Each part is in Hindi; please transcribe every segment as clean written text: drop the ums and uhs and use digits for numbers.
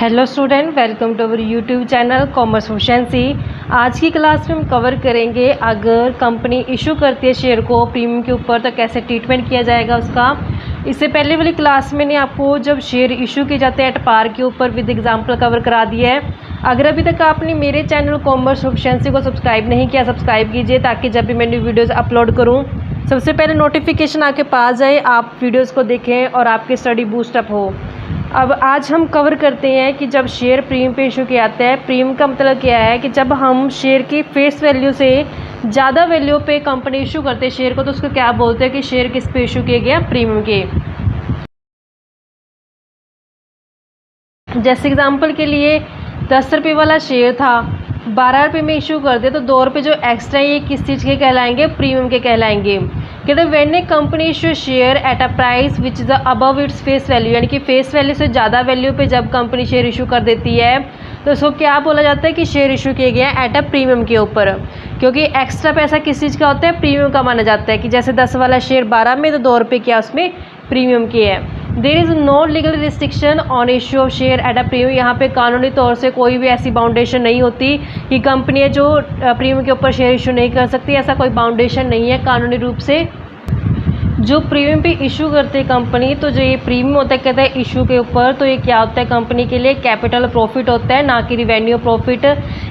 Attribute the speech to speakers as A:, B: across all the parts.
A: Hello student, welcome to our YouTube channel commerce proficiency. आज की क्लास में हम कवर करेंगे अगर कंपनी इशू करती है शेयर को प्रीमियम के ऊपर तो कैसे ट्रीटमेंट किया जाएगा उसका। इससे पहले वाली क्लास में ने आपको जब शेयर इशू किए जाते हैं एट पार के ऊपर विद एग्जांपल कवर करा दिया है। अगर अभी तक आपने मेरे चैनल कॉमर्स प्रोफिशिएंसी को सब्सक्राइब नहीं किया, सब्सक्राइब कीजिए ताकि जब भी मैं न्यू वीडियोज़ अपलोड करूँ सबसे पहले नोटिफिकेशन आपके पास जाए, आप वीडियोज़ को देखें और आपकी स्टडी बूस्टअप हो। अब आज हम कवर करते हैं कि जब शेयर प्रीमियम पे इशू किया जाता है, प्रीमियम का मतलब क्या है कि जब हम शेयर की फेस वैल्यू से ज़्यादा वैल्यू पे कंपनी इशू करते हैं शेयर को तो उसको क्या बोलते हैं कि शेयर किस पे इशू किया गया, प्रीमियम के। जैसे एग्जांपल के लिए 10 रुपये वाला शेयर था, 12 रुपये में इशू कर दे तो 2 रुपये जो एक्स्ट्रा ये किस चीज़ के कहलाएंगे, प्रीमियम के कहलाएंगे। कहते हैं when A company issue share at a price which is above its face value, यानी कि फेस वैल्यू से ज़्यादा वैल्यू पे जब कंपनी शेयर इशू कर देती है तो उसको क्या बोला जाता है कि शेयर इशू किया गया है एट अ प्रीमियम के ऊपर। क्योंकि एक्स्ट्रा पैसा किस चीज़ का होता है, प्रीमियम का माना जाता है कि जैसे 10 वाला शेयर 12 में तो 2 रुपये क्या उसमें प्रीमियम के है। There is no legal restriction on issue of share at a premium, यहाँ पे कानूनी तौर से कोई भी ऐसी बाउंडेशन नहीं होती कि कंपनियाँ जो प्रीमियम के ऊपर शेयर इशू नहीं कर सकती, ऐसा कोई बाउंडेशन नहीं है कानूनी रूप से। जो प्रीमियम पे इशू करते हैं कंपनी, तो जो ये प्रीमियम होता है कहते हैं इशू के ऊपर, तो ये क्या होता है कंपनी के लिए कैपिटल प्रॉफिट होता है, ना कि रिवेन्यू प्रॉफिट।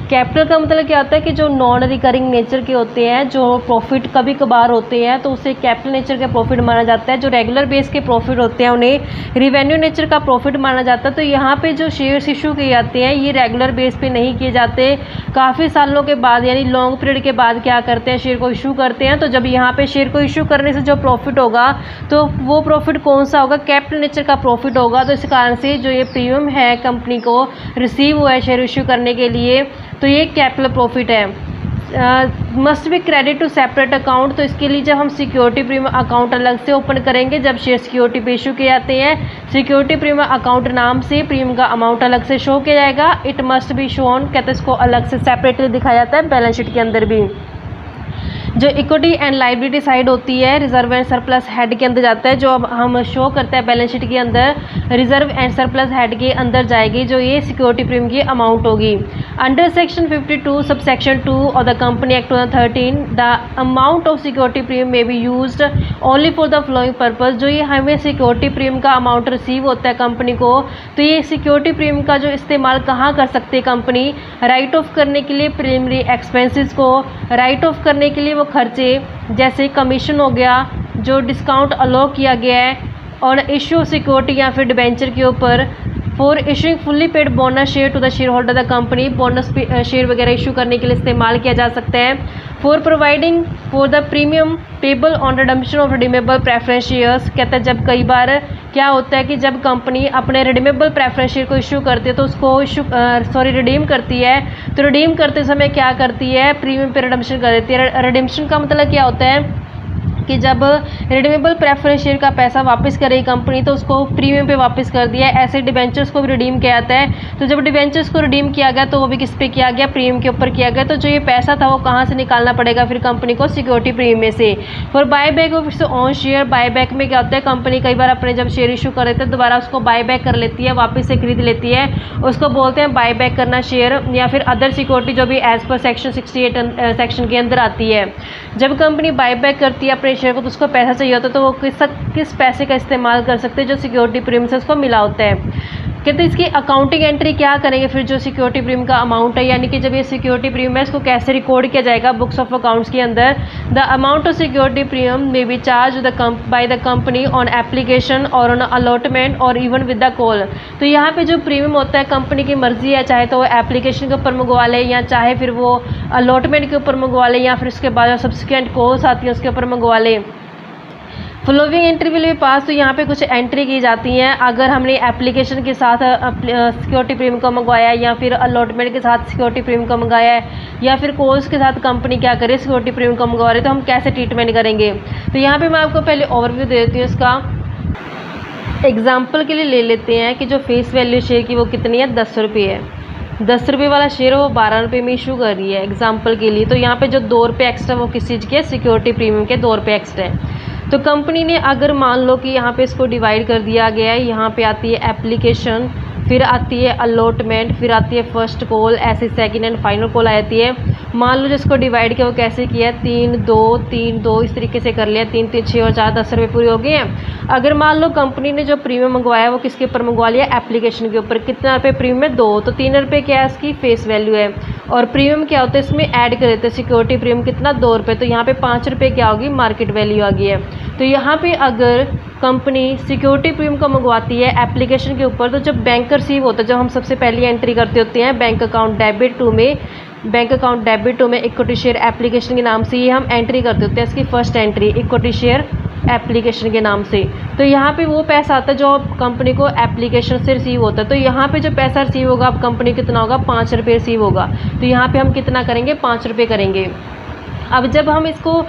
A: कैपिटल का मतलब क्या होता है कि जो नॉन रिकरिंग नेचर के होते हैं, जो प्रॉफिट कभी कभार होते हैं तो उसे कैपिटल नेचर का प्रॉफिट माना जाता है। जो रेगुलर बेस के प्रॉफिट होते हैं उन्हें रिवेन्यू नेचर का प्रॉफिट माना जाता है। तो यहाँ पे जो शेयर्स इशू किए जाते हैं ये रेगुलर बेस पे नहीं किए जाते, काफ़ी सालों के बाद यानी लॉन्ग पीरियड के बाद क्या करते हैं, शेयर को इशू करते हैं। तो जब यहाँ पे शेयर को इशू करने से जो प्रॉफिट होगा तो वो प्रॉफिट कौन सा होगा, कैपिटल नेचर का प्रॉफिट होगा। तो इस कारण से जो ये प्रीमियम है कंपनी को रिसीव हुआ है शेयर इशू करने के लिए, तो ये कैपिटल प्रॉफिट है। Must be credit to separate account, तो इसके लिए जब हम सिक्योरिटी प्रीमियम अकाउंट अलग से ओपन करेंगे जब शेयर सिक्योरिटी पे इशू किए जाते हैं, सिक्योरिटी प्रीमियम अकाउंट नाम से प्रीमियम का अमाउंट अलग से शो किया जाएगा। इट मस्ट बी शोन, कहते हैं इसको अलग से सेपरेटली दिखाया जाता है बैलेंस शीट के अंदर भी। जो इक्विटी एंड लाइबिलिटी साइड होती है रिजर्व एंड सरप्लस हेड के अंदर जाता है, जो अब हम शो करते हैं बैलेंस शीट के अंदर रिजर्व एंड सरप्लस हेड के अंदर जाएगी जो ये सिक्योरिटी प्रीमियम की अमाउंट होगी। Under section 52 sub section 2 of the company act 2013 the amount of security premium may be used only for the following purpose. जो ये हमें सिक्योरिटी प्रीमियम का अमाउंट रिसीव होता है कंपनी को, तो ये सिक्योरिटी प्रीमियम का जो इस्तेमाल कहाँ कर सकते हैं कंपनी, राइट ऑफ करने के लिए प्रीलिमिनरी एक्सपेंसेस को, राइट ऑफ करने के लिए वो खर्चे जैसे कमीशन हो गया, जो डिस्काउंट अलो किया गया है और इशू सिक्योरिटी या फिर डिबेंचर के ऊपर, for issuing fully paid bonus share to the shareholder the company, bonus share वगैरह इशू करने के लिए इस्तेमाल किया जा सकता है। For providing for the premium payable on redemption of redeemable preference shares, कहता है जब कई बार क्या होता है कि जब कंपनी अपने रिडीमेबल प्रेफरेंस शेयर को इशू करती है तो उसको रिडीम करती है, तो रिडीम करते समय क्या करती है, प्रीमियम पे रिडम्पशन कर देती है। रिडम्पशन का मतलब क्या होता है कि जब रिडीमेबल प्रेफरेंस शेयर का पैसा वापस करेगी कंपनी तो उसको प्रीमियम पे वापस कर दिया। ऐसे डिबेंचर्स को भी रिडीम किया जाता है, तो जब डिबेंचर्स को रिडीम किया गया तो वो भी किस पे किया गया, प्रीमियम के ऊपर किया गया। तो जो ये पैसा था वो कहाँ से निकालना पड़ेगा फिर कंपनी को, सिक्योरिटी प्रीमियम में से। For buy back of its own share, buy back में क्या होता है कंपनी कई बार अपने जब शेयर इशू कर देते हैं दोबारा उसको बाय बैक कर लेती है, वापस से खरीद लेती है, उसको बोलते हैं बाय बैक करना शेयर, या फिर अदर सिक्योरिटी जो भी एज पर सेक्शन 68 सेक्शन के अंदर आती है। जब कंपनी बाय बैक करती है अपने शेयर को तो उसको पैसा चाहिए होता है, तो वो किस पैसे का इस्तेमाल कर सकते हैं जो सिक्योरिटी प्रीमियम से उसको मिला होता है। कहते हैं इसकी अकाउंटिंग एंट्री क्या करेंगे फिर जो सिक्योरिटी प्रीमियम का अमाउंट है, यानी कि जब ये सिक्योरिटी प्रीमियम है इसको कैसे रिकॉर्ड किया जाएगा बुक्स ऑफ अकाउंट्स के अंदर। The amount of security premium may be charge by the company on application और ऑन अलॉटमेंट और इवन विद द कॉल। तो यहाँ पे जो प्रीमियम होता है कंपनी की मर्जी है, चाहे तो वो एप्लीकेशन के ऊपर मंगवा ले या चाहे फिर वो अलॉटमेंट के ऊपर मंगवा ले या फिर उसके बाद जो सब्सिक्वेंट कॉल्स आती है उसके ऊपर मंगवा ले। फॉलोइंग एंट्री विल बी पास, तो यहाँ पे कुछ एंट्री की जाती हैं अगर हमने एप्लीकेशन के साथ सिक्योरिटी प्रीमियम को मंगवाया है या फिर अलॉटमेंट के साथ सिक्योरिटी प्रीमियम को मंगाया है या फिर कोर्स के साथ कंपनी क्या करे सिक्योरिटी प्रीमियम को मंगवा रहे, तो हम कैसे ट्रीटमेंट करेंगे। तो यहाँ पे मैं आपको पहले ओवरव्यू दे देती हूँ इसका। एग्जाम्पल के लिए ले लेते हैं कि जो फेस वैल्यू शेयर की वो कितनी है, 10 रुपये है। 10 रुपये वाला शेयर वो 12 रुपये में इशू कर रही है एग्जाम्पल के लिए। तो यहाँ पे जो 2 रुपये एक्स्ट्रा वो किस चीज़ के है, सिक्योरिटी प्रीमियम के 2 रुपये एक्स्ट्रा है। तो कंपनी ने अगर मान लो कि यहाँ पे इसको डिवाइड कर दिया गया है, यहाँ पे आती है एप्लीकेशन फिर आती है अलॉटमेंट, फिर आती है फर्स्ट कॉल, ऐसे सेकंड एंड फाइनल कॉल आ जाती है। मान लो जिसको डिवाइड किया वो कैसे किया है, 3 2 3 2 इस तरीके से कर लिया, 3 3 6 और 4 10 रुपये पूरे हो गए हैं। अगर मान लो कंपनी ने जो प्रीमियम मंगवाया वो किसके ऊपर मंगवा लिया, एप्लीकेशन के ऊपर। कितना रुपये प्रीमियम है, 2, तो 3 रुपये क्या है इसकी फेस वैल्यू है। और प्रीमियम क्या होता है इसमें ऐड कर देते हैं, सिक्योरिटी प्रीमियम कितना, 2 रुपये, तो यहाँ पे 5 रुपये क्या होगी, मार्केट वैल्यू आ गई है। तो यहाँ पे अगर कंपनी सिक्योरिटी प्रीमियम को मंगवाती है एप्लीकेशन के ऊपर, तो जब बैंक रिसीव होता है, जब हम सबसे पहले एंट्री करते होते हैं बैंक अकाउंट डेबिट टू में, बैंक अकाउंट डेबिट टू में इक्विटी शेयर एप्लीकेशन के नाम से ये हम एंट्री करते होते हैं, इसकी first entry equity share application के नाम से। तो यहाँ पे वो पैसा आता है जो कंपनी को एप्लीकेशन से रिसीव होता है। तो यहाँ पे जो पैसा रिसीव होगा अब कंपनी कितना होगा, 5 रुपये रिसीव होगा। तो यहाँ पे हम कितना करेंगे, 5 रुपये करेंगे। अब जब हम इसको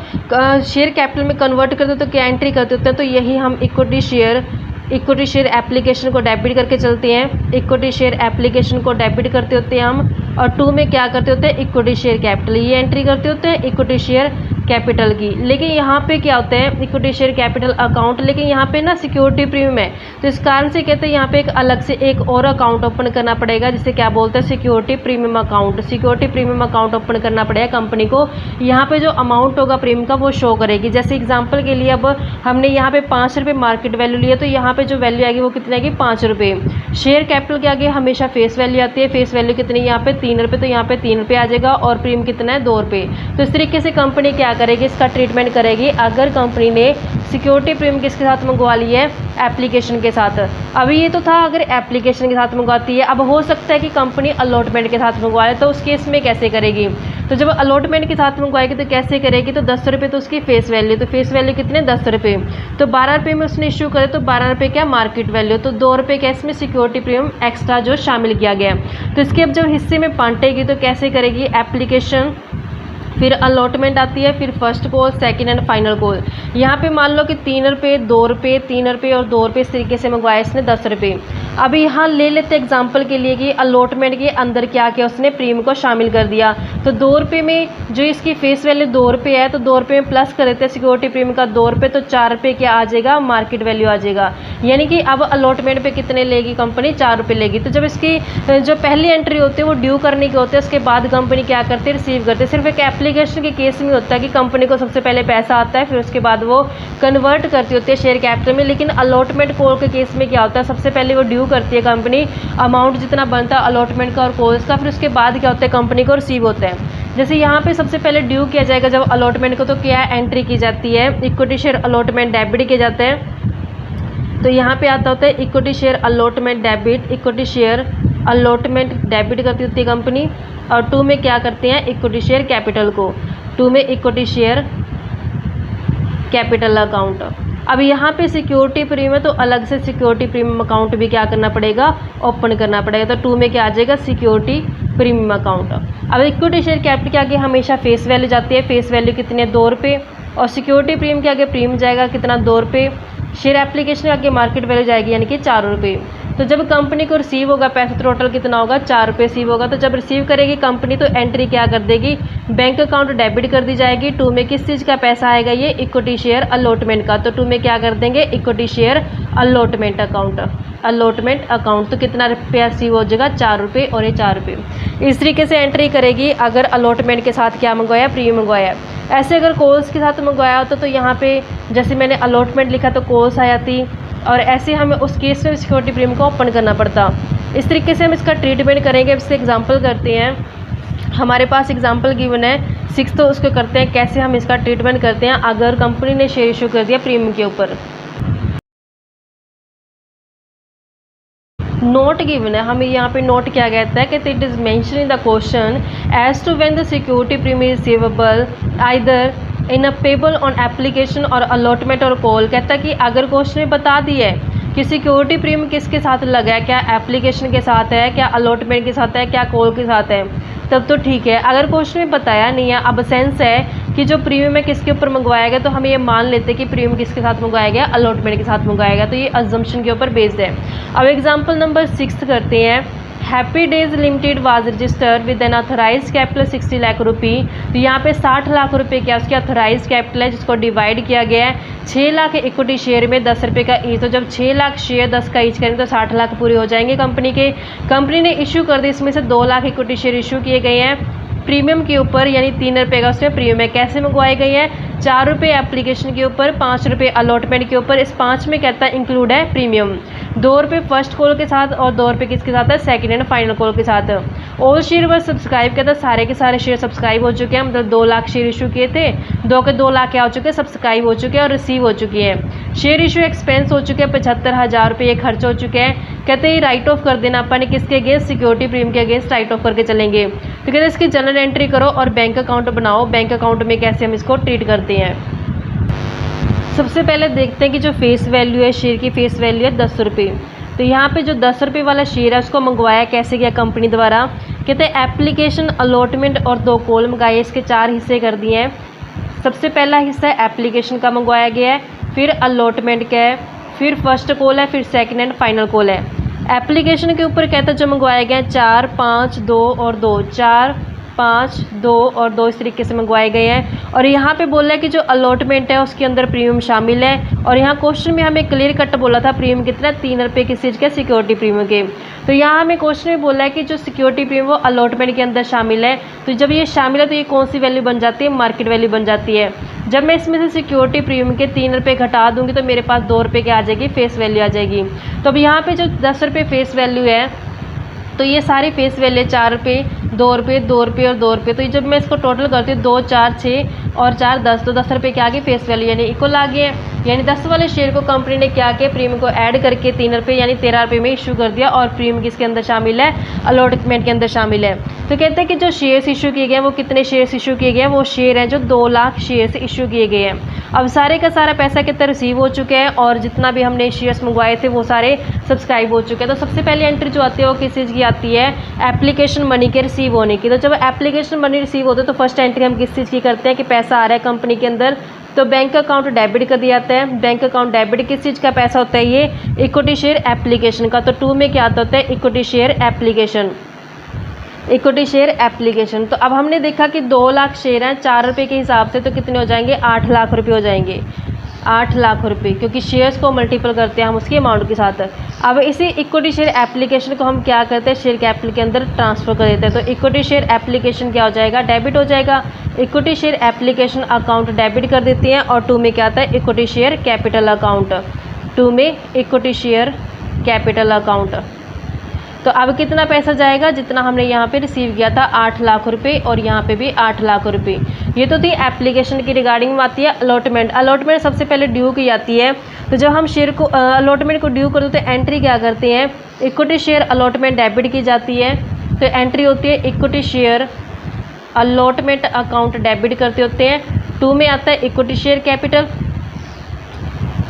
A: शेयर कैपिटल में कन्वर्ट करते हैं तो क्या एंट्री करते होते हैं, तो यही हम इक्विटी शेयर एप्लीकेशन को डेबिट करके चलते हैं। इक्विटी शेयर एप्लीकेशन को डेबिट करते होते हैं हम, और 2 में क्या करते होते हैं, इक्विटी शेयर कैपिटल, ये एंट्री करते होते हैं इक्विटी शेयर कैपिटल की। लेकिन यहाँ पे क्या होता है, इक्विटी शेयर कैपिटल अकाउंट, लेकिन यहाँ पे ना सिक्योरिटी प्रीमियम है, तो इस कारण से कहते हैं यहाँ पे एक अलग से एक और अकाउंट ओपन करना पड़ेगा, जिसे क्या बोलते हैं, security premium account. Security premium account open करना पड़ेगा कंपनी को। यहाँ पे जो अमाउंट होगा प्रीमियम का वो शो करेगी। जैसे एग्जाम्पल के लिए अब हमने यहाँ पे 5 रुपये मार्केट वैल्यू लिया, तो यहाँ पे जो वैल्यू आएगी वो कितनी आएगी, 5 रुपये। शेयर कैपिटल के आगे हमेशा फेस वैल्यू आती है, फेस वैल्यू कितनी, यहाँ पे 3 रुपये, तो यहाँ पे 3 रुपये आ जाएगा, और प्रीमियम कितना है, 2 रुपये। तो इस तरीके से कंपनी क्या करेगी, इसका ट्रीटमेंट करेगी। अगर कंपनी ने सिक्योरिटी प्रीमियम किसके साथ मंगवा ली है, एप्लीकेशन के साथ। अभी ये तो था अगर एप्लीकेशन के साथ मंगवाती है, अब हो सकता है कि कंपनी अलॉटमेंट के साथ मंगवाए, तो उस केस में कैसे करेगी, तो जब अलॉटमेंट के साथ मंगवाएगी तो कैसे करेगी, तो 10 रुपये तो उसकी फेस वैल्यू, तो फेस वैल्यू कितने, 10 रुपये, तो 12 रुपये में उसने इशू करे तो 12 रुपये क्या मार्केट वैल्यू, तो 2 रुपये क्या इसमें सिक्योरिटी प्रीमियम एक्स्ट्रा जो शामिल किया गया। तो इसके अब जब हिस्से में बांटेगी तो कैसे करेगी, एप्लीकेशन, फिर अलॉटमेंट आती है, फिर first call, second and final call. यहाँ पे मान लो कि 3 रुपये 2 रुपये 3 रुपये और 2 रुपये इस तरीके से मंगवाया इसने 10 रुपये। अब यहाँ ले लेते एग्जांपल के लिए कि अलॉटमेंट के अंदर क्या किया उसने, प्रीमियम को शामिल कर दिया। तो 2 रुपये में जो इसकी फेस वैल्यू 2 रुपये है, तो 2 रुपये में प्लस कर देते हैं सिक्योरिटी प्रीमियम का 2 रुपये, तो 4 रुपये क्या आ जाएगा, मार्केट वैल्यू आ जाएगा। यानी कि अब अलॉटमेंट पे कितने लेगी कंपनी, 4 रुपये लेगी। तो जब इसकी जो पहली एंट्री होती है वो ड्यू करने के होते हैं, उसके बाद कंपनी क्या करती है, रिसीव करती है। सिर्फ एक एप्लीकेशन के केस में होता है कि कंपनी को सबसे पहले पैसा आता है, फिर उसके बाद वो कन्वर्ट करती होती है शेयर कैपिटल में। लेकिन अलॉटमेंट कॉल के केस में क्या होता है, सबसे पहले वो ड्यू करती है कंपनी, अमाउंट जितना बनता है अलॉटमेंट का और कॉल्स का, फिर उसके बाद क्या होता है, कंपनी को रिसीव होता है। जैसे यहाँ पे सबसे पहले ड्यू किया जाएगा जब अलॉटमेंट को, तो क्या एंट्री की जाती है, इक्विटी शेयर अलॉटमेंट डेबिट किए जाते हैं। तो यहाँ पे आता होता है equity share allotment debit, equity share allotment debit करती होती है कंपनी, और 2 में क्या करते हैं, इक्विटी शेयर कैपिटल को, 2 में इक्विटी शेयर कैपिटल अकाउंट। अब यहाँ पे सिक्योरिटी प्रीमियम है तो अलग से सिक्योरिटी प्रीमियम अकाउंट भी क्या करना पड़ेगा, ओपन करना पड़ेगा। तो 2 में क्या आ जाएगा, सिक्योरिटी प्रीमियम अकाउंट। अब इक्विटी शेयर कैपिटल के आगे हमेशा फेस वैल्यू जाती है, फेस वैल्यू कितनी है, 2 रुपये, और सिक्योरिटी प्रीमियम के आगे प्रीमियम जाएगा कितना, 2 रुपये। शेयर एप्लीकेशन के आगे मार्केट वैल्यू जाएगी यानी कि 4 रुपये। तो जब कंपनी को रिसीव होगा पैसा, तो टोटल कितना होगा, 4 रुपये रिसीव होगा। तो जब रिसीव करेगी कंपनी तो एंट्री क्या कर देगी, बैंक अकाउंट डेबिट कर दी जाएगी। 2 में किस चीज़ का पैसा आएगा, ये इक्विटी शेयर अलॉटमेंट का। तो 2 में क्या कर देंगे, equity share allotment account, allotment account. तो कितना रुपया रिसीव हो जाएगा, 4 रुपये, और ये 4 रुपये। इस तरीके से एंट्री करेगी अगर अलॉटमेंट के साथ क्या मंगवाया, प्रीमियम मंगवाया। ऐसे अगर कॉल्स के साथ मंगवाया होता तो यहाँ पे जैसे मैंने अलॉटमेंट लिखा तो कॉल्स आ जाती, और ऐसे हमें उस केस में सिक्योरिटी प्रीमियम को ओपन करना पड़ता। इस तरीके से हम इसका ट्रीटमेंट करेंगे। इससे एग्जांपल करते हैं, हमारे पास एग्जांपल गिवन है 6, तो उसको करते हैं कैसे हम इसका ट्रीटमेंट करते हैं अगर कंपनी ने शेयर इशू कर दिया प्रीमियम के ऊपर। नोट गिवन है, हमें यहाँ पे नोट किया गया था कि it is mention in the question as to when the security premium is receivable either in a payable on application और अलॉटमेंट और कॉल। कहता है कि अगर क्वेश्चन में बता दिया है कि सिक्योरिटी प्रीमियम किसके साथ लगा है, क्या एप्लीकेशन के साथ है, क्या अलॉटमेंट के साथ है, क्या कॉल के साथ है, तब तो ठीक है। अगर क्वेश्चन में बताया नहीं है, अब सेंस है कि जो प्रीमियम है किसके ऊपर मंगवाया गया, तो हम ये मान लेते हैं कि प्रीमियम किसके साथ मंगवाया गया, अलॉटमेंट के साथ मंगवाया गया। तो ये अजम्पशन के ऊपर बेस्ड है। अब एग्जाम्पल नंबर 6 करते हैं। Happy days limited was registered with an authorise capital 60 lakh rupee. तो यहाँ पे 60 लाख रुपए क्या उसकी ऑथराइज कैपिटल है, जिसको डिवाइड किया गया है 6 लाख इक्विटी शेयर में 10 रुपये का ईच। तो जब 6 लाख शेयर 10 का ईच करेंगे तो 60 लाख पूरे हो जाएंगे कंपनी के। कंपनी ने इशू कर दी, इसमें से 2 लाख इक्विटी शेयर इशू किए गए हैं प्रीमियम के ऊपर, यानी 3 रुपये का उसमें प्रीमियम है। कैसे मंगवाए गए हैं? 4 रुपये एप्लीकेशन के ऊपर, 5 रुपये अलॉटमेंट के ऊपर। इस 5 में कहता है इंक्लूड है प्रीमियम। 2 रुपये फर्स्ट कॉल के साथ और 2 रुपये किसके साथ है? सेकंड एंड फाइनल कॉल के साथ। ऑल शेयर वर सब्सक्राइब कहता है सारे के सारे शेयर सब्सक्राइब हो चुके हैं, मतलब 2 लाख शेयर इशू किए थे, 2 के 2 लाख क्या हो चुके हैं? सब्सक्राइब हो चुके हैं और रिसीव हो चुकी है। शेयर इशू एक्सपेंस हो चुके हैं 75,000 रुपये खर्च हो चुके हैं। कहते हैं राइट ऑफ कर देना अपन किसके अगेंस्ट? सिक्योरिटी प्रीमियम के अगेंस्ट राइट ऑफ करके चलेंगे। तो कहते हैं इसकी जनरल एंट्री करो और बैंक अकाउंट बनाओ। बैंक अकाउंट में कैसे हम इसको ट्रीट करते हैं? सबसे पहले देखते हैं कि जो फेस वैल्यू है, शेयर की फेस वैल्यू है 10 रुपये। तो यहाँ पे जो 10 रुपये वाला शेयर है उसको मंगवाया कैसे गया कंपनी द्वारा? कहते हैं एप्लीकेशन, अलॉटमेंट और 2 कॉल मंगाए, इसके 4 हिस्से कर दिए हैं। सबसे पहला हिस्सा एप्लीकेशन का मंगवाया गया है, फिर अलॉटमेंट का है, फिर फर्स्ट कॉल है, फिर सेकंड एंड फाइनल कॉल है। एप्लीकेशन के ऊपर कहता है जो मंगवाए गए हैं 4, 5, 2 और 2, 4, 5, 2 और 2 इस तरीके से मंगवाए गए हैं। और यहाँ पे बोला है कि जो अलॉटमेंट है उसके अंदर प्रीमियम शामिल है। और यहाँ क्वेश्चन में हमें क्लियर कट बोला था प्रीमियम कितना? 3 रुपये किस चीज़ के? सिक्योरिटी प्रीमियम के। तो यहाँ हमें क्वेश्चन में बोला है कि जो सिक्योरिटी प्रीमियम वो अलॉटमेंट के अंदर शामिल है। तो जब ये शामिल है तो ये कौन सी वैल्यू बन जाती है? मार्केट वैल्यू बन जाती है। जब मैं इसमें से सिक्योरिटी प्रीमियम के 3 रुपये घटा दूंगी तो मेरे पास 2 रुपये की आ जाएगी, फेस वैल्यू आ जाएगी। तो अब यहाँ पे जो 10 रुपये फेस वैल्यू है तो ये सारी फेस वैल्यू 4 रुपये, 2 रुपये, 2 रुपये और 2 रुपये। तो जब मैं इसको टोटल करती हूँ 2, 4, 6 और 4, 10, तो 10 रुपये के आगे फेस वैल्यू यानी इक्वल आ गए। यानी 10 वाले शेयर को कंपनी ने क्या किया? प्रीमियम को ऐड करके 3 रुपये यानी 13 रुपये में इशू कर दिया। और प्रीमियम किसके अंदर शामिल है? अलॉटमेंट के अंदर शामिल है। तो कहते हैं कि जो शेयर्स इशू किए गए हैं वो कितने शेयर्स इशू किए गए हैं? वो शेयर हैं जो 2 लाख शेयर्स इशू किए गए हैं। अब सारे का सारा पैसा कितना रिसीव हो चुके हैं और जितना भी हमने शेयर्स मंगवाए थे वो सारे सब्सक्राइब हो चुके हैं। तो सबसे पहले एंट्री जो आती है वो किस चीज़ की आती है? एप्लीकेशन मनी के रिसीव होने की। तो जब एप्लीकेशन मनी रिसीव होते हैं तो फर्स्ट एंट्री हम किस चीज़ की करते हैं कि पैसा आ रहा है कंपनी के अंदर, तो बैंक अकाउंट डेबिट कर दिया जाता है। बैंक अकाउंट डेबिट किस चीज़ का पैसा होता है? ये इक्विटी शेयर एप्लीकेशन का। तो 2 में क्या आता होता है? Equity share application, equity share application. तो अब हमने देखा कि 2 लाख शेयर हैं 4 रुपये के हिसाब से, तो कितने हो जाएंगे? 8 लाख रुपये हो जाएंगे, 8 लाख रुपये, क्योंकि शेयर्स को मल्टीपल करते हैं हम उसके अमाउंट के साथ। अब इसी इक्विटी शेयर एप्लीकेशन को हम क्या करते हैं? शेयर कैपिटल के अंदर ट्रांसफ़र कर देते हैं। तो इक्विटी शेयर एप्लीकेशन क्या हो जाएगा? डेबिट हो जाएगा। Equity share application account debit कर देते हैं। और 2 में क्या आता है? इक्विटी शेयर कैपिटल अकाउंट, 2 में इक्विटी शेयर कैपिटल अकाउंट। तो अब कितना पैसा जाएगा? जितना हमने यहाँ पे रिसीव किया था 8 लाख रुपए, और यहाँ पे भी 8 लाख रुपए। ये तो थी एप्लीकेशन की रिगार्डिंग में आती है। अलॉटमेंट, अलॉटमेंट सबसे पहले ड्यू की जाती है। तो जब हम शेयर को अलॉटमेंट को ड्यू करते हैं तो एंट्री क्या करते हैं? इक्विटी शेयर अलॉटमेंट डेबिट की जाती है। तो एंट्री होती है equity share allotment account debit करते होते हैं। 2 में आता है equity share capital,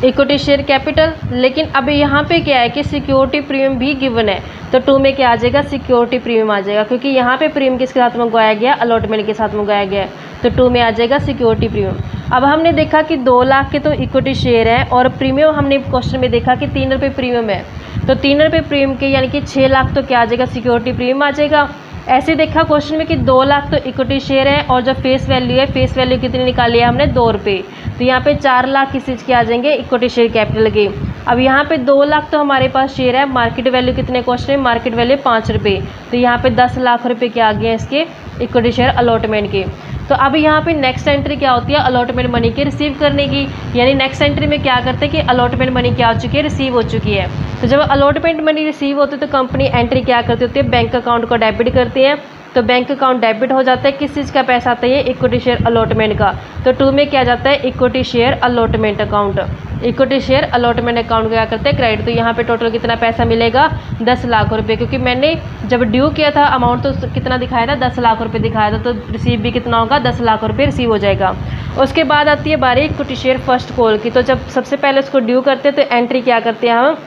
A: equity share capital. लेकिन अब यहाँ पे क्या है कि सिक्योरिटी प्रीमियम भी गिवन है। तो 2 में क्या आ जाएगा? सिक्योरिटी प्रीमियम आ जाएगा, क्योंकि यहाँ पे प्रीमियम किसके साथ मंगवाया गया? अलॉटमेंट के साथ मंगवाया गया है। तो 2 में आ जाएगा सिक्योरिटी प्रीमियम। अब हमने देखा कि 2 लाख के तो इक्विटी शेयर है और प्रीमियम हमने क्वेश्चन में देखा कि 3 रुपये प्रीमियम है। तो 3 रुपये प्रीमियम के यानी कि 6 लाख तो क्या आ जाएगा? सिक्योरिटी प्रीमियम आ जाएगा। ऐसे देखा क्वेश्चन में कि 2 लाख तो इक्विटी शेयर है और जो फेस वैल्यू है, फेस वैल्यू कितनी निकाली है हमने? 2 रुपये। तो यहाँ पे 4 लाख किस चीज़ के आ जाएंगे? इक्विटी शेयर कैपिटल के। अब यहाँ पे 2 लाख तो हमारे पास शेयर है, मार्केट वैल्यू कितने क्वेश्चन में? मार्केट वैल्यू 5 रुपये। तो यहाँ पे 10 लाख रुपये के आ गए हैं इसके इक्विटी शेयर अलॉटमेंट के। तो अब यहाँ पे नेक्स्ट एंट्री क्या होती है? अलॉटमेंट मनी के रिसीव करने की। यानी नेक्स्ट एंट्री में क्या करते हैं कि अलॉटमेंट मनी क्या हो चुकी है? रिसीव हो चुकी है। तो जब अलॉटमेंट मनी रिसीव होती है तो कंपनी एंट्री क्या करती होती है? बैंक अकाउंट को डेबिट करती है। तो बैंक अकाउंट डेबिट हो जाता है। किस चीज़ का पैसा आता है? ये इक्विटी शेयर अलॉटमेंट का। तो 2 में क्या जाता है? Equity share allotment account, equity share allotment account क्या करते हैं? क्रेडिट। तो यहाँ पे टोटल कितना पैसा मिलेगा? 10 लाख रुपये, क्योंकि मैंने जब ड्यू किया था अमाउंट तो कितना दिखाया था? 10 लाख रुपये दिखाया था। तो रिसीव भी कितना होगा? 10 लाख रुपये रिसीव हो जाएगा। उसके बाद आती है बारी इक्विटी शेयर फर्स्ट कॉल की। तो जब सबसे पहले उसको ड्यू करते हैं तो एंट्री क्या करते हैं हम?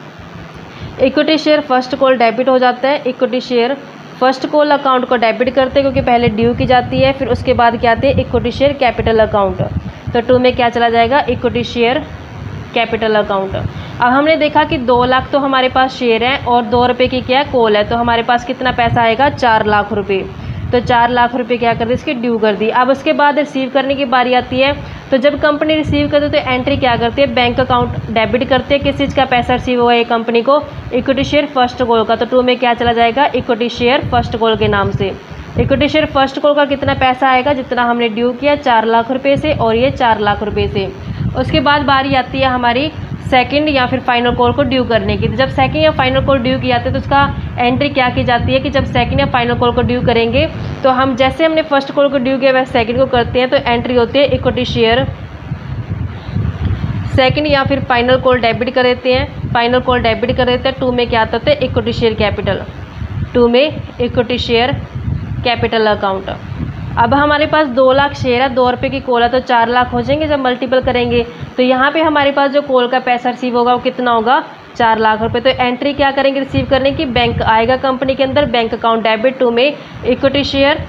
A: Equity share first call debit हो जाता है। Equity share first call account को डेबिट करते हैं क्योंकि पहले ड्यू की जाती है। फिर उसके बाद क्या आती है? Equity share capital account. तो 2 में क्या चला जाएगा? Equity share capital account. अब हमने देखा कि 2 लाख तो हमारे पास शेयर है और 2 रुपये की क्या कॉल है, तो हमारे पास कितना पैसा आएगा 4 लाख रुपये। तो 4 लाख रुपए क्या कर दी, इसकी ड्यू कर दी। अब उसके बाद रिसीव करने की बारी आती है, तो जब कंपनी रिसीव करती है तो एंट्री क्या करती है, बैंक अकाउंट डेबिट करते हैं। किस चीज़ का पैसा रिसीव हुआ है कंपनी को, इक्विटी शेयर फर्स्ट कॉल का। तो 2 में क्या चला जाएगा, इक्विटी शेयर फर्स्ट कॉल के नाम से। इक्विटी शेयर फर्स्ट कॉल का कितना पैसा आएगा, जितना हमने ड्यू किया 4 लाख रुपये से, और ये 4 लाख रुपये से। उसके बाद बारी आती है हमारी सेकंड या फिर फाइनल कॉल को ड्यू करने की। तो जब सेकंड या फाइनल कॉल ड्यू किए जाते हैं तो उसका एंट्री क्या की जाती है कि जब सेकंड या फाइनल कॉल को ड्यू करेंगे तो हम जैसे हमने फर्स्ट कॉल को ड्यू किया वैसे सेकंड को करते हैं, तो एंट्री होती है इक्विटी शेयर सेकंड या फिर फाइनल कॉल डेबिट कर देते हैं। फाइनल कॉल डेबिट कर देते हैं। 2 में क्या आता है, इक्विटी शेयर कैपिटल। 2 में इक्विटी शेयर कैपिटल अकाउंट। अब हमारे पास 2 लाख शेयर है, 2 रुपये की कॉल है, तो 4 लाख हो जाएंगे जब मल्टीपल करेंगे। तो यहाँ पे हमारे पास जो कॉल का पैसा रिसीव होगा वो कितना होगा, 4 लाख रुपए। तो एंट्री क्या करेंगे रिसीव करने की, बैंक आएगा कंपनी के अंदर, बैंक अकाउंट डेबिट। 2 में इक्विटी शेयर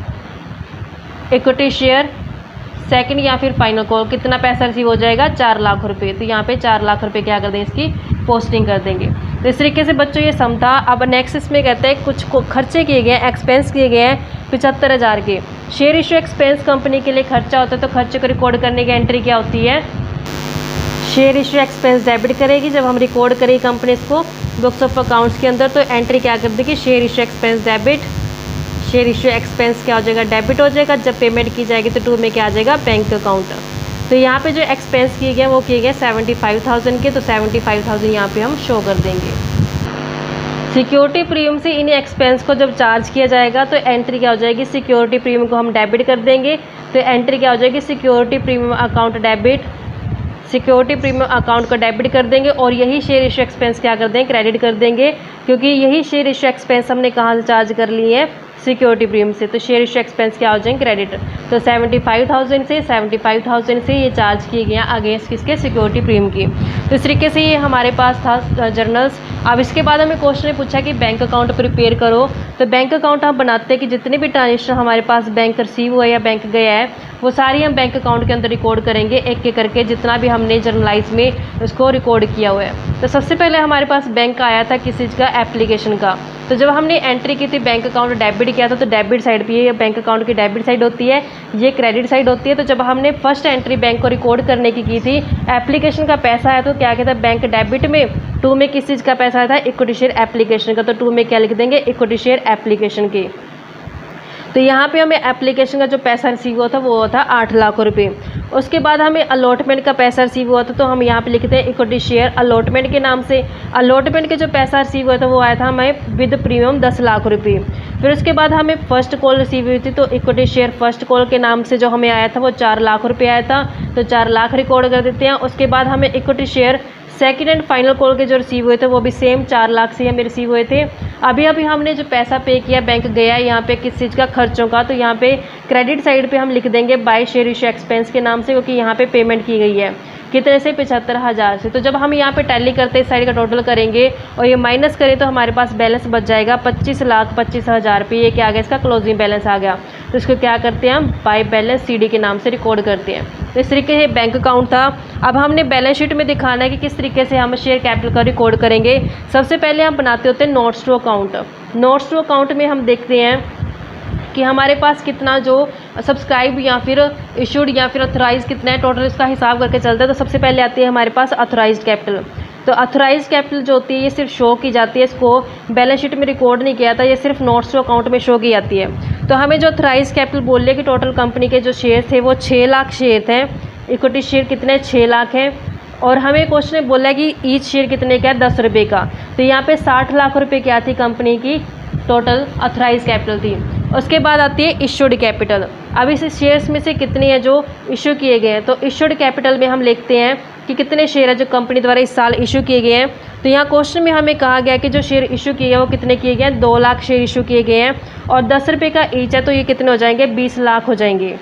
A: सेकंड या फिर फाइनल कॉल कितना पैसा रिसीव हो जाएगा, 4 लाख रुपए। तो यहाँ पे 4 लाख रुपए क्या कर दें, इसकी पोस्टिंग कर देंगे। तो इस तरीके से बच्चों ये सम था। अब नेक्स्ट इसमें कहते हैं कुछ खर्चे किए गए हैं, एक्सपेंस किए गए हैं 75,000 के। शेयर इशू एक्सपेंस कंपनी के लिए खर्चा होता है, तो खर्चे को रिकॉर्ड करने की एंट्री क्या होती है, शेयर इशू एक्सपेंस डेबिट करेगी। जब हम रिकॉर्ड करेंगे कंपनी इसको बुक्स ऑफ अकाउंट्स के अंदर, तो एंट्री क्या कर देगी, share issue expense debit. Share issue expense क्या हो जाएगा, डेबिट हो जाएगा। जब पेमेंट की जाएगी तो 2 में क्या आ जाएगा, बैंक अकाउंट। तो यहाँ पे जो एक्सपेंस किए गए वो किए गए 75,000 के, तो 75,000 यहाँ पे हम शो कर देंगे। सिक्योरिटी प्रीमियम से इन एक्सपेंस को जब चार्ज किया जाएगा तो एंट्री क्या हो जाएगी, सिक्योरिटी प्रीमियम को हम डेबिट कर देंगे। तो एंट्री क्या हो जाएगी, security premium account debit. Security premium account को डेबिट कर देंगे और यही शेयर इशू एक्सपेंस क्या कर देंगे, क्रेडिट कर देंगे, क्योंकि यही शेयर इशू एक्सपेंस हमने कहाँ से चार्ज कर लिए हैं, सिक्योरिटी प्रीमियम से। तो शेयर इशू एक्सपेंस क्या हो जाएंगे, क्रेडिट। तो 75,000 से ये चार्ज किए गए हैं अगेंस्ट किसके, सिक्योरिटी प्रीमियम की। तो इस तरीके से ये हमारे पास था जर्नल्स। अब इसके बाद हमें क्वेश्चन ने पूछा कि बैंक अकाउंट प्रिपेयर करो। तो बैंक अकाउंट हम बनाते हैं कि जितने भी ट्रांजेक्शन हमारे पास बैंक रिसीव हुआ या बैंक गया है वो सारी हम बैंक अकाउंट के अंदर रिकॉर्ड करेंगे, एक एक करके जितना भी हमने जर्नलाइज में उसको रिकॉर्ड किया हुआ है। तो सबसे पहले हमारे पास बैंक आया था किस चीज़ का, एप्लीकेशन का। तो जब हमने एंट्री की थी बैंक अकाउंट डेबिट किया था, तो डेबिट साइड पे ये बैंक अकाउंट की डेबिट साइड होती है, ये क्रेडिट साइड होती है। तो जब हमने फर्स्ट एंट्री बैंक को रिकॉर्ड करने की थी, एप्लीकेशन का पैसा आया तो क्या कहता है, बैंक डेबिट में। 2 में किस चीज़ का पैसा आया था, इक्विटी शेयर एप्लीकेशन का। तो 2 में क्या लिख देंगे, इक्विटी शेयर एप्लीकेशन की। तो यहाँ पे हमें एप्लीकेशन का जो पैसा रिसीव हुआ था वो हुआ था 8 लाख रुपए। उसके बाद हमें अलॉटमेंट का पैसा रिसीव हुआ था, तो हम यहाँ पे लिखते हैं इक्विटी शेयर अलॉटमेंट के नाम से। अलॉटमेंट के जो पैसा रिसीव हुआ था वो आया था हमें विद प्रीमियम 10 लाख रुपये। फिर उसके बाद हमें फर्स्ट कॉल रिसीव हुई थी, तो इक्विटी शेयर फर्स्ट कॉल के नाम से जो हमें आया था वो 4 लाख रुपये आया था, तो 4 लाख रिकॉर्ड कर देते हैं। उसके बाद हमें equity share second and final call के जो रिसीव हुए थे वो भी सेम 4 लाख से हमें रिसीव हुए थे। अभी हमने जो पैसा पे किया बैंक गया यहाँ पे किस चीज़ का, खर्चों का। तो यहाँ पे क्रेडिट साइड पे हम लिख देंगे बाय शेयर इशू एक्सपेंस के नाम से, क्योंकि यहाँ पे पेमेंट की गई है कितने से, 75,000 से। तो जब हम यहाँ पे टैली करते इस साइड का टोटल करेंगे और ये माइनस करें तो हमारे पास बैलेंस बच जाएगा 25,25,000 रुपये। ये क्या आ गया, इसका क्लोजिंग बैलेंस आ गया। तो इसको क्या करते हैं हम, बाय बैलेंस सीडी के नाम से रिकॉर्ड करते हैं। तो इस तरीके से बैंक अकाउंट था। अब हमने बैलेंस शीट में दिखाना है कि किस तरीके से हम शेयर कैपिटल का रिकॉर्ड करेंगे। सबसे पहले हम बनाते होते हैं notes to account. Notes to account में हम देखते हैं कि हमारे पास कितना जो सब्सक्राइब या फिर इशूड या फिर अथोराइज कितना है, टोटल इसका हिसाब करके चलता है। तो सबसे पहले आती है हमारे पास अथोराइज्ड कैपिटल। तो अथोराइज्ड कैपिटल जो होती है ये सिर्फ शो की जाती है, इसको बैलेंस शीट में रिकॉर्ड नहीं किया था, ये सिर्फ नोट्स टू अकाउंट में शो की जाती है। तो हमें जो अथोराइज्ड कैपिटल बोल रहे कि टोटल कंपनी के जो शेयर थे वो 6 लाख शेयर थे। इक्विटी शेयर कितने, 6 लाख हैं। और हमें क्वेश्चन में बोला कि ईच शेयर कितने का है, 10 रुपये का। तो यहाँ पे 60 लाख रुपए क्या थी कंपनी की टोटल अथोराइज कैपिटल थी। उसके बाद आती है इशूड कैपिटल। अब इस शेयर्स में से कितने हैं जो इशू किए गए हैं। तो इशूड कैपिटल में हम लिखते हैं कि कितने शेयर है जो कंपनी द्वारा इस साल इशू किए गए हैं। तो यहाँ क्वेश्चन में हमें कहा गया कि जो शेयर इशू किए गए वो कितने किए गए हैं, 2 लाख शेयर इशू किए गए हैं और 10 रुपये का ईच है, तो ये कितने हो जाएंगे, 20 लाख हो जाएंगे।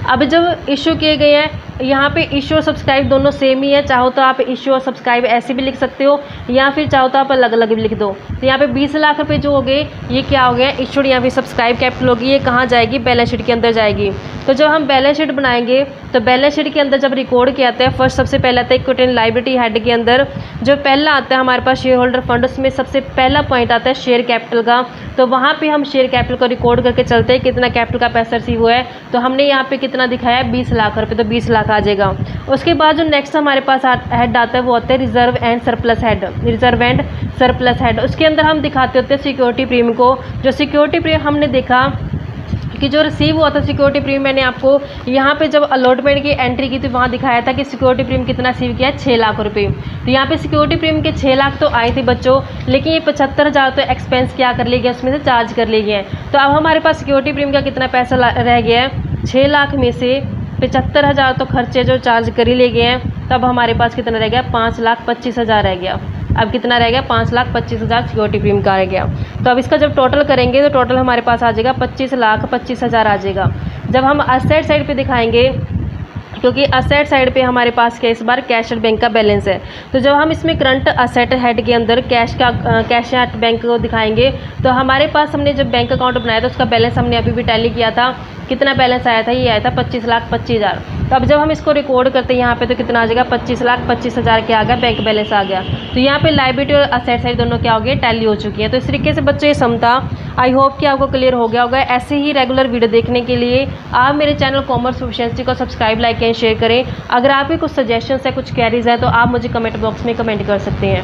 A: अब जब इशू किए गए हैं यहाँ पे इशू और सब्सक्राइब दोनों सेम ही है, चाहो तो आप इशू और सब्सक्राइब ऐसे भी लिख सकते हो या फिर चाहो तो आप अलग अलग भी लिख दो। तो यहाँ पे 20 लाख रुपए जो हो गए ये क्या हो गया, इशूड या फिर सब्सक्राइब कैपिटल होगी, ये कहाँ जाएगी, बैलेंस शीट के अंदर जाएगी। तो जब हम बैलेंस शीट बनाएंगे तो बैलेंस शीट के अंदर जब रिकॉर्ड किया आता है, फर्स्ट सबसे पहले आता है इक्विटी एंड लायबिलिटी हेड के अंदर जो पहला आता है हमारे पास शेयर होल्डर फंड, उसमें सबसे पहला पॉइंट आता है शेयर कैपिटल का। तो वहाँ पे हम शेयर कैपिटल को रिकॉर्ड करके चलते हैं कितना कैपिटल का पैसा रिसीव हुआ है। तो हमने यहाँ पे कितना दिखाया है 20 लाख रुपए, तो 20 लाख आ जाएगा। उसके बाद जो नेक्स्ट हमारे पास हेड आता है वो होता है reserve and surplus head, reserve and surplus head. उसके अंदर हम दिखाते होते हैं सिक्योरिटी प्रीमियम को। जो सिक्योरिटी प्रीमियम हमने देखा कि जो रिसीव हुआ था सिक्योरिटी प्रीमियम, मैंने आपको यहाँ पे जब अलॉटमेंट की एंट्री की थी वहाँ दिखाया था कि सिक्योरिटी प्रीमियम कितना रिसीव किया है 6 लाख रुपए। तो यहाँ पे सिक्योरिटी प्रीमियम के 6 लाख तो आए थे बच्चों, लेकिन ये 75,000 तो एक्सपेंस क्या कर लिए गए, उसमें से चार्ज कर लिए गए हैं। तो अब हमारे पास सिक्योरिटी प्रीमियम का कितना पैसा रह गया है, 6 लाख में से 75,000 तो खर्चे जो चार्ज कर ही ले गए हैं। तब हमारे पास कितना रह गया, 5,25,000 रह गया। अब कितना रह गया, 5,25,000 सिक्योरिटी प्रीमियम का रह गया। तो अब इसका जब टोटल करेंगे तो टोटल हमारे पास आ जाएगा 25,25,000 आ जाएगा। जब हम असेट साइड पे दिखाएंगे, क्योंकि असेट साइड पे हमारे पास इस बार कैश एट बैंक का बैलेंस है, तो जब हम इसमें करंट असेट हेड के अंदर कैश एट बैंक को दिखाएंगे तो हमारे पास हमने जब बैंक अकाउंट बनाया था उसका बैलेंस हमने अभी भी टैली किया था, कितना बैलेंस आया था, ये आया था 25,25,000। तो अब जब हम इसको रिकॉर्ड करते हैं यहाँ पे तो कितना आ जाएगा, 25,25,000 क्या आ गया, बैंक बैलेंस आ गया। तो यहाँ पे लायबिलिटी और असेट साइड दोनों क्या हो गए, टैली हो चुकी है। तो इस तरीके से बच्चों ये सम था। आई होप कि आपको क्लियर हो गया होगा। ऐसे ही रेगुलर वीडियो देखने के लिए आप मेरे चैनल कॉमर्स प्रोफिशिएंसी को सब्सक्राइब, लाइक एंड शेयर करें। अगर आपके कुछ सजेशंस है, कुछ क्वेरीज है तो आप मुझे कमेंट बॉक्स में कमेंट कर सकते हैं।